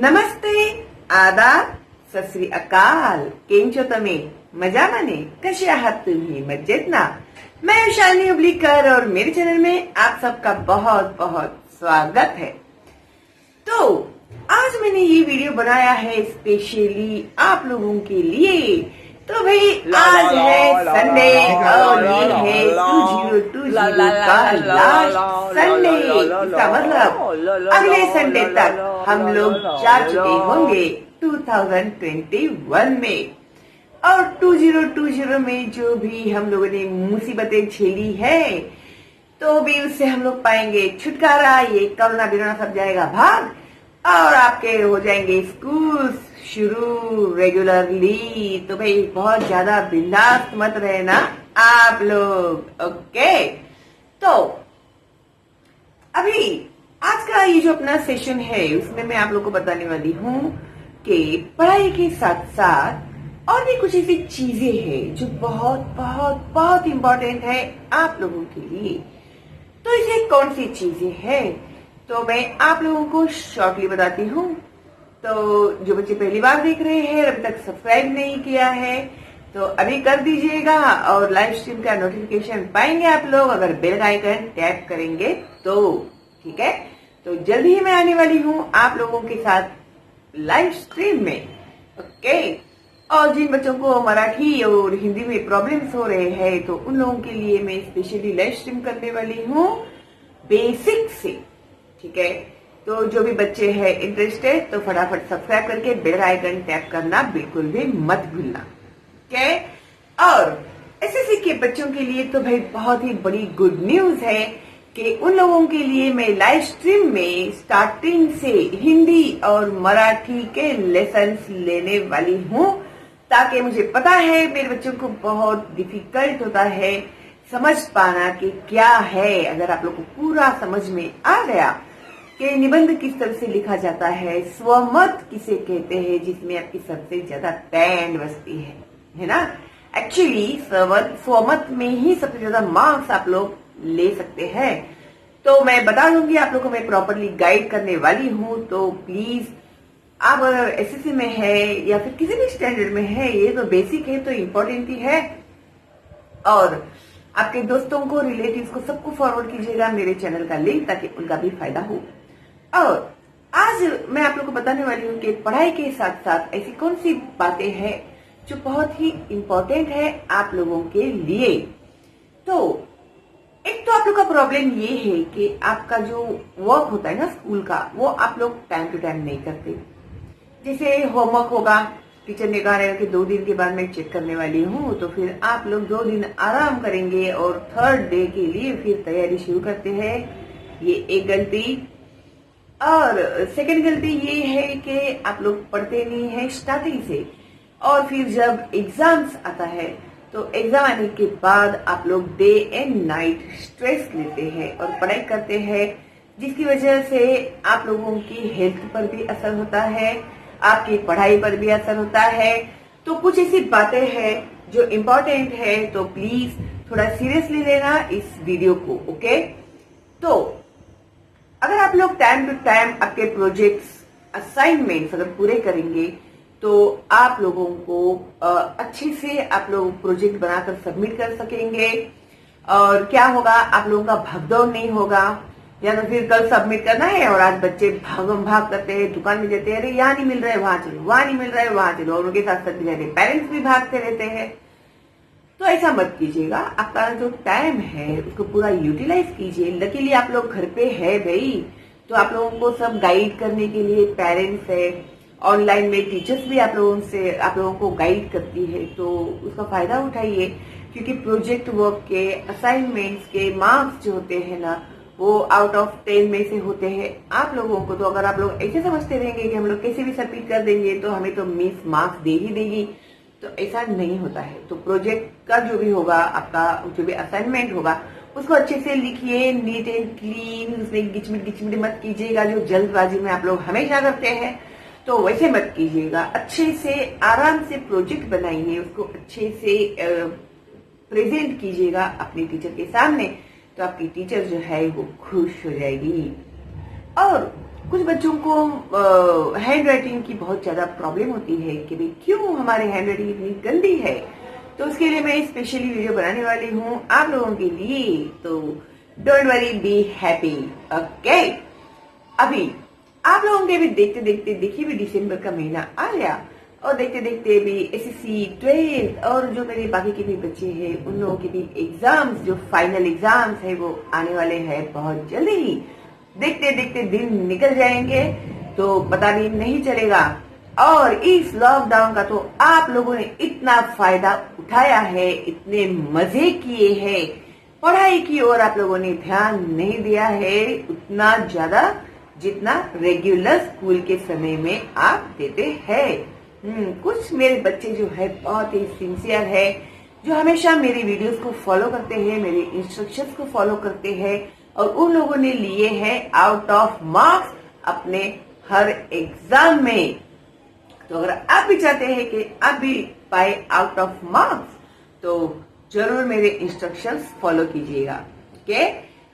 નમસ્તે, આદાબ, સત શ્રી અકાલ. કેમ છો તમે? मजाમાં ने? कैसे आहात तुम्ही? मजेत ना? मैं शालिनी उबलीकर और मेरे चैनल में आप सबका बहुत बहुत स्वागत है. तो आज मैंने ये वीडियो बनाया है स्पेशली आप लोगों के लिए. तो भाई आज है संडे और ये है 2020 का लास्ट संडे. इसका मतलब अगले संडे तक हम लोग जा चुके होंगे 2021 में. और 2020 में जो भी हम लोगों ने मुसीबतें झेली है तो भी उससे हम लोग पाएंगे छुटकारा. ये कोरोना बिरोना सब जाएगा भाग और आपके हो जाएंगे स्कूल शुरू रेगुलरली. तो भाई बहुत ज्यादा बिंदास मत रहना आप लोग. ओके, तो अभी आज का ये जो अपना सेशन है उसमें मैं आप लोग को बताने वाली हूँ कि पढ़ाई के साथ साथ और भी कुछ ऐसी चीजें हैं जो बहुत बहुत बहुत इम्पोर्टेंट है आप लोगों के लिए. तो इसे कौन सी चीजें हैं तो मैं आप लोगों को शॉर्टली बताती हूँ. तो जो बच्चे पहली बार देख रहे हैं अभी तक सब्सक्राइब नहीं किया है तो अभी कर दीजिएगा और लाइव स्ट्रीम का नोटिफिकेशन पाएंगे आप लोग अगर बेल आइकन टैप करेंगे तो. ठीक है, तो जल्दी ही मैं आने वाली हूँ आप लोगों के साथ लाइव स्ट्रीम में. ओके, और जिन बच्चों को मराठी और हिंदी में प्रॉब्लम्स हो रहे हैं तो उन लोगों के लिए मैं स्पेशली लाइव स्ट्रीम करने वाली हूँ बेसिक से. ठीक है, तो जो भी बच्चे हैं इंटरेस्टेड तो फटाफट सब्सक्राइब करके बेल आइकन टैप करना बिल्कुल भी मत भूलना. ओके, और एसएससी के बच्चों के लिए तो भाई बहुत ही बड़ी गुड न्यूज है कि उन लोगों के लिए मैं लाइव स्ट्रीम में स्टार्टिंग से हिंदी और मराठी के लेसन्स लेने वाली हूँ. ताकि मुझे पता है मेरे बच्चों को बहुत डिफिकल्ट होता है समझ पाना कि क्या है. अगर आप लोग को पूरा समझ में आ गया कि निबंध किस तरह से लिखा जाता है, स्वमत किसे कहते हैं जिसमें आपकी सबसे ज्यादा पैन बसती है ना. एक्चुअली स्वमत में ही सबसे ज्यादा मार्क्स आप लोग ले सकते हैं. तो मैं बता दूंगी आप लोग को, मैं प्रॉपरली गाइड करने वाली हूँ. तो प्लीज आप अगर एसएससी में है या फिर किसी भी स्टैंडर्ड में है, ये तो बेसिक है तो इम्पोर्टेंट ही है. और आपके दोस्तों को, रिलेटिव्स को, सबको फॉरवर्ड कीजिएगा मेरे चैनल का लिंक ताकि उनका भी फायदा हो. और आज मैं आप लोग को बताने वाली हूँ कि पढ़ाई के साथ साथ ऐसी कौन सी बातें हैं जो बहुत ही इम्पोर्टेंट है आप लोगों के लिए. तो एक तो आप लोग का प्रॉब्लम ये है कि आपका जो वर्क होता है ना स्कूल का, वो आप लोग टाइम टू टाइम नहीं करते. जैसे होमवर्क होगा, टीचर ने कहा रहेगा कि 2 दिन के बाद मैं चेक करने वाली हूँ, तो फिर आप लोग 2 दिन आराम करेंगे और थर्ड डे के लिए फिर तैयारी शुरू करते हैं. ये एक गलती. और सेकंड गलती ये है कि आप लोग पढ़ते नहीं है स्टार्टिंग से और फिर जब एग्जाम्स आता है तो एग्जाम आने के बाद आप लोग डे एंड नाइट स्ट्रेस लेते हैं और पढ़ाई करते हैं जिसकी वजह से आप लोगों की हेल्थ पर भी असर होता है, आपकी पढ़ाई पर भी असर होता है. तो कुछ ऐसी बातें हैं जो इम्पोर्टेंट है तो प्लीज थोड़ा सीरियसली लेना इस वीडियो को. ओके, तो अगर आप लोग टाइम टू टाइम आपके प्रोजेक्ट्स असाइनमेंट्स अगर पूरे करेंगे तो आप लोगों को अच्छे से आप लोग प्रोजेक्ट बनाकर सबमिट कर सकेंगे. और क्या होगा, आप लोगों का भागदौड़ नहीं होगा. या तो फिर कल सबमिट करना है और आज बच्चे भागम भाग करते हैं, दुकान में जाते हैं, अरे यहाँ नहीं मिल रहा है वहां चलो, वहां नहीं मिल रहा है वहां चलो, और उनके साथ साथ जाते पेरेंट्स भी भागते रहते हैं. तो ऐसा मत कीजिएगा. आपका जो टाइम है उसको पूरा यूटिलाइज कीजिए. लकीली आप लोग घर पे है भाई, तो आप लोगों को सब गाइड करने के लिए पेरेंट्स है, ऑनलाइन में टीचर्स भी आप लोगों को गाइड करती है. तो उसका फायदा उठाइए क्योंकि प्रोजेक्ट वर्क के असाइनमेंट्स के मार्क्स जो होते हैं ना वो आउट ऑफ 10 में से होते हैं आप लोगों को. तो अगर आप लोग ऐसे समझते रहेंगे कि हम लोग कैसे भी सबमिट कर देंगे तो हमें तो मिस मार्क्स दे ही देगी, तो ऐसा नहीं होता है. तो प्रोजेक्ट का जो भी होगा, आपका जो भी असाइनमेंट होगा उसको अच्छे से लिखिए, नीट एंड क्लीन. उसमें गिचमिट मत कीजिएगा जो जल्दबाजी में आप लोग हमेशा करते हैं. तो वैसे मत कीजिएगा. अच्छे से आराम से प्रोजेक्ट बनाइए, उसको अच्छे से प्रेजेंट कीजिएगा अपने टीचर के सामने. तो आपकी टीचर जो है वो खुश हो जाएगी. और कुछ बच्चों को हैंड राइटिंग की बहुत ज्यादा प्रॉब्लम होती है कि भाई क्यों हमारी हैंड राइटिंग इतनी गंदी है। तो उसके लिए मैं स्पेशली वीडियो बनाने वाली हूँ आप लोगों के लिए। तो don't worry, be happy, okay. अभी आप लोगों के भी देखते देखते देखिए भी दिसंबर का महीना आ गया और देखते देखते भी एसएससी 12 और जो मेरे बाकी के भी बच्चे हैं उन लोगों के भी एग्जाम्स, जो फाइनल एग्जाम्स है वो आने वाले हैं बहुत जल्दी ही। देखते देखते दिन निकल जाएंगे तो पता भी नहीं चलेगा। और इस लॉकडाउन का तो आप लोगों ने इतना फायदा उठाया है, इतने मजे किए हैं, पढ़ाई की ओर आप लोगों ने ध्यान नहीं दिया है उतना ज्यादा जितना रेगुलर स्कूल के समय में आप देते हैं। कुछ मेरे बच्चे जो है बहुत ही सिंसियर है, जो हमेशा मेरी वीडियोस को फॉलो करते हैं, मेरे इंस्ट्रक्शंस को फॉलो करते हैं और उन लोगों ने लिए हैं आउट ऑफ मार्क्स अपने हर एग्जाम में। तो अगर आप भी चाहते हैं कि आप भी पाए आउट ऑफ मार्क्स तो जरूर मेरे इंस्ट्रक्शंस फॉलो कीजिएगा, ओके।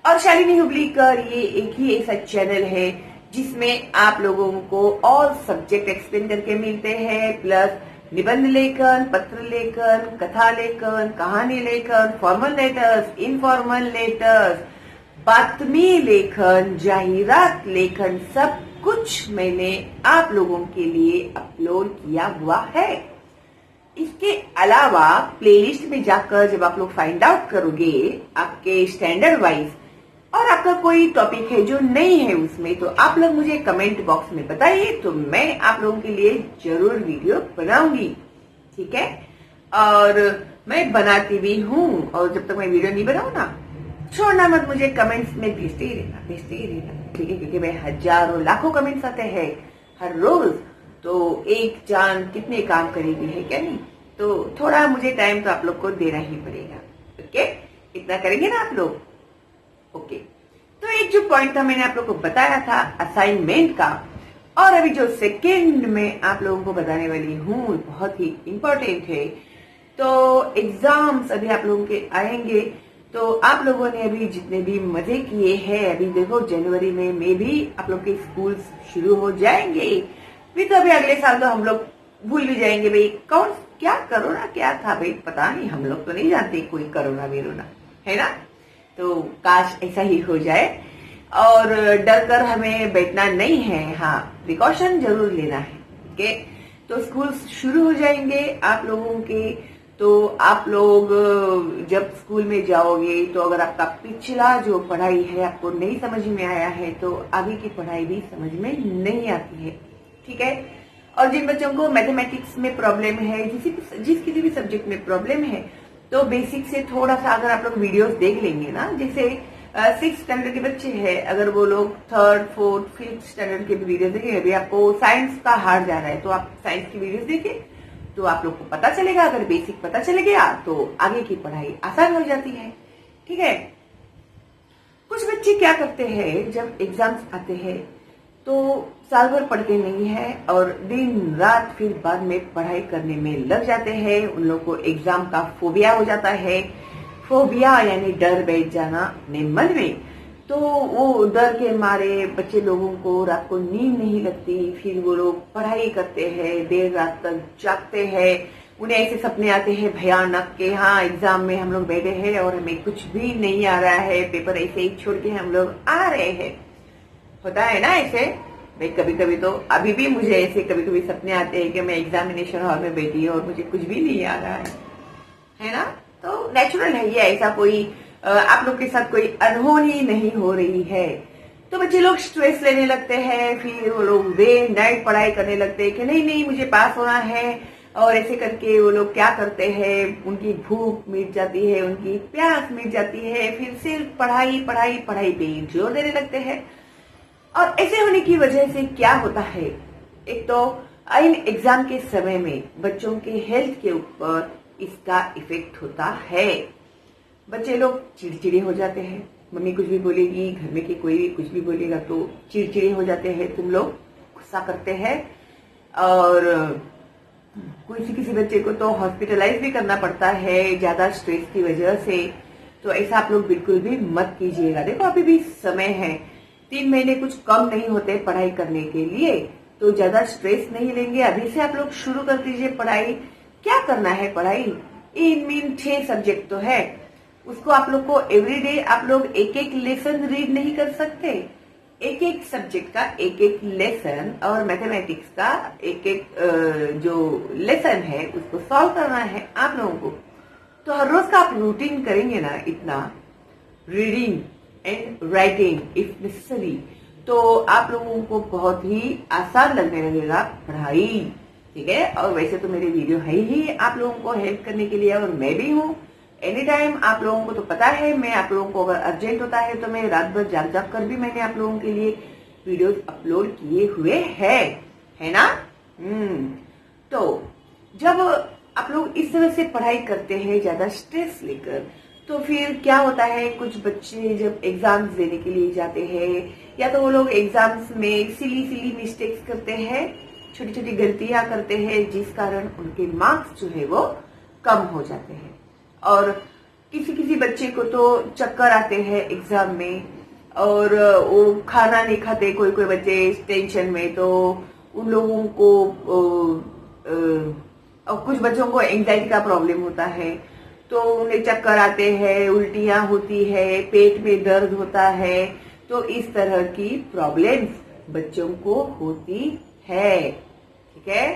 और शालिनी हुबलीकर ये एक ही ऐसा चैनल है जिसमें आप लोगों को ऑल सब्जेक्ट एक्सप्लेन करके मिलते हैं, प्लस निबंध लेखन, पत्र लेखन, कथा लेखन, कहानी लेखन, फॉर्मल लेटर्स, इनफॉर्मल लेटर्स, बातमी लेखन, जाहिरात लेखन, सब कुछ मैंने आप लोगों के लिए अपलोड किया हुआ है। इसके अलावा प्लेलिस्ट में जाकर जब आप लोग फाइंड आउट करोगे आपके स्टैंडर्ड वाइज और आपका कोई टॉपिक है जो नहीं है उसमें, तो आप लोग मुझे कमेंट बॉक्स में बताइए, तो मैं आप लोगों के लिए जरूर वीडियो बनाऊंगी, ठीक है। और मैं बनाती भी हूँ और जब तक मैं वीडियो नहीं बनाऊँ ना, छोड़ना मत, मुझे कमेंट्स में भेजते ही रहना, ठीक है, क्योंकि मैं हजारों लाखों कमेंट्स आते हैं हर रोज, तो एक जान कितने काम करेगी, है क्या नहीं। तो थोड़ा मुझे टाइम तो आप लोग को देना ही पड़ेगा, ओके। इतना करेंगे ना आप लोग, ओके। तो एक जो पॉइंट था मैंने आप लोग को बताया था असाइनमेंट का, और अभी जो सेकेंड में आप लोगों को बताने वाली हूँ बहुत ही इम्पोर्टेंट है। तो एग्जाम्स अभी आप लोगों के आएंगे, तो आप लोगों ने अभी जितने भी मजे किए हैं, अभी देखो जनवरी में भी आप लोग के स्कूल शुरू हो जाएंगे, फिर तो अभी अगले साल तो हम लोग भूल भी जाएंगे भाई कौन क्या कोरोना क्या था भाई, पता नहीं, हम लोग तो नहीं जानते कोई कोरोना वेरोना, है ना। तो काश ऐसा ही हो जाए और डर कर हमें बैठना नहीं है, हाँ प्रिकॉशन जरूर लेना है, ओके। तो स्कूल शुरू हो जाएंगे आप लोगों के, तो आप लोग जब स्कूल में जाओगे तो अगर आपका पिछला जो पढ़ाई है आपको नहीं समझ में आया है तो आगे की पढ़ाई भी समझ में नहीं आती है, ठीक है। और जिन बच्चों को मैथमेटिक्स में प्रॉब्लम है, जिस किसी भी सब्जेक्ट में प्रॉब्लम है, तो बेसिक से थोड़ा सा अगर आप लोग वीडियोस देख लेंगे ना, जैसे 6th स्टैंडर्ड के बच्चे हैं, अगर वो लोग 3rd, 4th, 5th स्टैंडर्ड के वीडियोस देखेंगे, अभी आपको साइंस का हार्ड जा रहा है तो आप साइंस की वीडियोस देखिए, तो आप लोग को पता चलेगा। अगर बेसिक पता चले गया तो आगे की पढ़ाई आसान हो जाती है, ठीक है। कुछ बच्चे क्या करते हैं जब एग्जाम्स आते हैं तो साल भर पढ़ते नहीं है और दिन रात फिर बाद में पढ़ाई करने में लग जाते हैं। उन लोग को एग्जाम का फोबिया हो जाता है, फोबिया यानी डर बैठ जाना अपने मन में। तो वो डर के मारे बच्चे लोगों को रात को नींद नहीं लगती, फिर वो लोग पढ़ाई करते हैं, देर रात तक जागते हैं, उन्हें ऐसे सपने आते हैं भयानक के हाँ एग्जाम में हम लोग बैठे हैं और हमें कुछ भी नहीं आ रहा है, पेपर ऐसे ही छोड़ के हम लोग आ रहे हैं। होता है ना ऐसे भाई, कभी कभी तो अभी भी मुझे ऐसे कभी कभी सपने आते हैं कि मैं एग्जामिनेशन हॉल में बैठी हूँ और मुझे कुछ भी नहीं आ रहा है ना। तो नेचुरल है ये, ऐसा कोई आप लोग के साथ कोई अनहोनी नहीं हो रही है। तो बच्चे लोग स्ट्रेस लेने लगते हैं, फिर वो लोग डे नाइट पढ़ाई करने लगते हैं कि नहीं नहीं मुझे पास होना है, और ऐसे करके वो लोग क्या करते हैं, उनकी भूख मिट जाती है, उनकी प्यास मिट जाती है, फिर सिर्फ पढ़ाई पढ़ाई पढ़ाई पे जोर देने लगते हैं। और ऐसे होने की वजह से क्या होता है, एक तो इन एग्जाम के समय में बच्चों के हेल्थ के ऊपर इसका इफेक्ट होता है। बच्चे लोग चिड़चिड़े हो जाते हैं, मम्मी कुछ भी बोलेगी, घर में के कोई भी कुछ भी बोलेगा तो चिड़चिड़े हो जाते हैं, तुम लोग गुस्सा करते हैं, और किसी बच्चे को तो हॉस्पिटलाइज भी करना पड़ता है ज्यादा स्ट्रेस की वजह से। तो ऐसा आप लोग बिल्कुल भी मत कीजिएगा। देखो अभी भी समय है, 3 महीने कुछ कम नहीं होते पढ़ाई करने के लिए, तो ज्यादा स्ट्रेस नहीं लेंगे। अभी से आप लोग शुरू कर दीजिए पढ़ाई। क्या करना है पढ़ाई? इन मीन 6 सब्जेक्ट तो है, उसको आप लोग को एवरीडे आप लोग एक एक लेसन रीड नहीं कर सकते। एक एक सब्जेक्ट का एक एक लेसन और मैथमेटिक्स का एक एक जो लेसन है उसको सॉल्व करना है आप लोगों को। तो हर रोज का आप रूटीन करेंगे ना, इतना reading and writing if necessary, तो आप लोगों को बहुत ही आसान लगने लगेगा पढ़ाई। ठीक है, और वैसे तो मेरे वीडियो है ही आप लोगों को हेल्प करने के लिए, और मैं भी हूँ एनी टाइम। आप लोगों को तो पता है, मैं आप लोगों को अगर अर्जेंट होता है तो मैं रात भर जाग जाग कर भी मैंने आप लोगों के लिए वीडियोस अपलोड किए हुए हैं, है ना। तो जब आप लोग इस तरह से पढ़ाई करते हैं ज्यादा स्ट्रेस लेकर, तो फिर क्या होता है, कुछ बच्चे जब एग्जाम्स देने के लिए जाते हैं या तो वो लोग एग्जाम्स में सिली मिस्टेक्स करते हैं, छोटी छोटी गलतियां करते हैं, जिस कारण उनके मार्क्स जो है वो कम हो जाते हैं। और किसी किसी बच्चे को तो चक्कर आते हैं एग्जाम में, और वो खाना नहीं खाते कोई कोई बच्चे टेंशन में, तो उन लोगों को और कुछ बच्चों को एंजाइटी का प्रॉब्लम होता है, तो उन्हें चक्कर आते हैं, उल्टियां होती है, पेट में दर्द होता है। तो इस तरह की प्रॉब्लम्स बच्चों को होती है। ठीक है,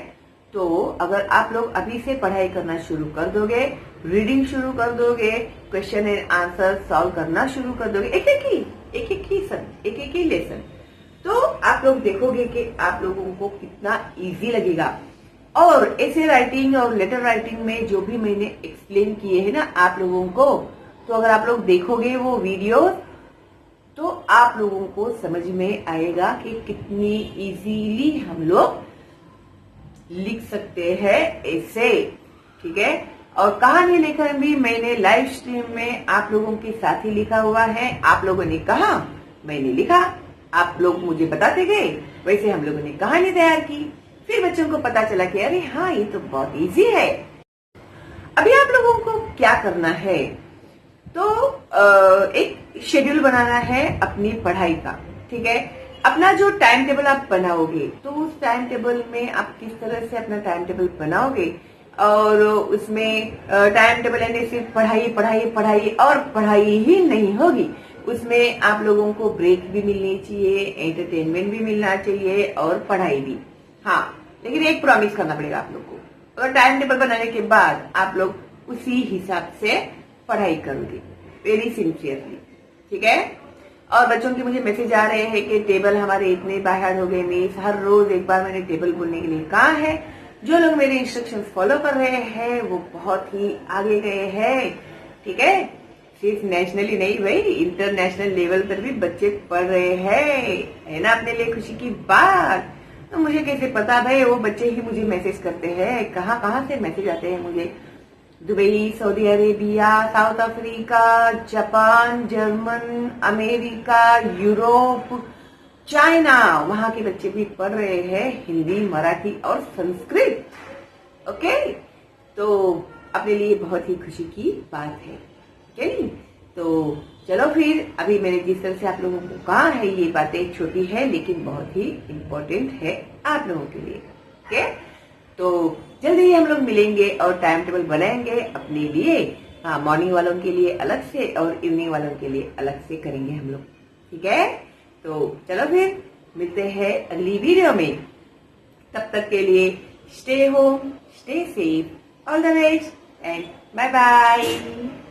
तो अगर आप लोग अभी से पढ़ाई करना शुरू कर दोगे, रीडिंग शुरू कर दोगे, क्वेश्चन एंड आंसर सॉल्व करना शुरू कर दोगे, एक एक ही लेसन, तो आप लोग देखोगे कि आप लोगों को कितना इजी लगेगा। और ऐसे राइटिंग और लेटर राइटिंग में जो भी मैंने एक्सप्लेन किए हैं ना आप लोगों को, तो अगर आप लोग देखोगे वो वीडियो, तो आप लोगों को समझ में आएगा कि कितनी इजीली हम लोग लिख सकते हैं ऐसे। ठीक है, और कहानी लेखन भी मैंने लाइव स्ट्रीम में आप लोगों के साथ ही लिखा हुआ है। आप लोगों ने कहा, मैंने लिखा, आप लोग मुझे बताते गए, वैसे हम लोगों ने कहानी तैयार की। फिर बच्चों को पता चला कि अरे हाँ, ये तो बहुत इजी है। अभी आप लोगों को क्या करना है, तो एक शेड्यूल बनाना है अपनी पढ़ाई का। ठीक है, अपना जो टाइम टेबल आप बनाओगे, तो उस टाइम टेबल में आप किस तरह से अपना टाइम टेबल बनाओगे, और उसमें टाइम टेबल यानी सिर्फ पढ़ाई पढ़ाई पढ़ाई और पढ़ाई ही नहीं होगी, उसमें आप लोगों को ब्रेक भी मिलनी चाहिए, एंटरटेनमेंट भी मिलना चाहिए और पढ़ाई भी। हाँ, लेकिन एक प्रॉमिस करना पड़ेगा आप लोग को, और टाइम टेबल बनाने के बाद आप लोग उसी हिसाब से पढ़ाई करोगे, वेरी सिंसियरली। ठीक है, और बच्चों के मुझे मैसेज आ रहे हैं कि टेबल हमारे इतने बाहर हो गए मिस, हर रोज एक बार मैंने टेबल बोलने के लिए कहा है। जो लोग मेरे इंस्ट्रक्शंस फॉलो कर रहे हैं वो बहुत ही आगे गए हैं। ठीक है, सिर्फ नेशनली नहीं भाई, इंटरनेशनल लेवल पर भी बच्चे पढ़ रहे हैं, है ना, अपने लिए खुशी की बात। तो मुझे कैसे पता भाई, वो बच्चे ही मुझे मैसेज करते हैं, कहाँ कहाँ से मैसेज आते हैं मुझे, Dubai, Saudi Arabia, south Africa, Japan, German, America, Europe, China, वहां के बच्चे भी पढ़ रहे हैं हिंदी, मराठी और संस्कृत। ओके, तो अपने लिए बहुत ही खुशी की बात है, क्या नहीं। तो चलो फिर, अभी मैंने जिस तरह से आप लोगों को कहा है, ये बातें छोटी है लेकिन बहुत ही इम्पोर्टेंट है आप लोगों के लिए। ओके, तो जल्दी ही हम लोग मिलेंगे और टाइम टेबल बनाएंगे अपने लिए। हाँ, मॉर्निंग वालों के लिए अलग से और इवनिंग वालों के लिए अलग से करेंगे हम लोग। ठीक है, तो चलो फिर मिलते हैं अगली वीडियो में। तब तक के लिए stay home, stay safe, all the best and bye bye.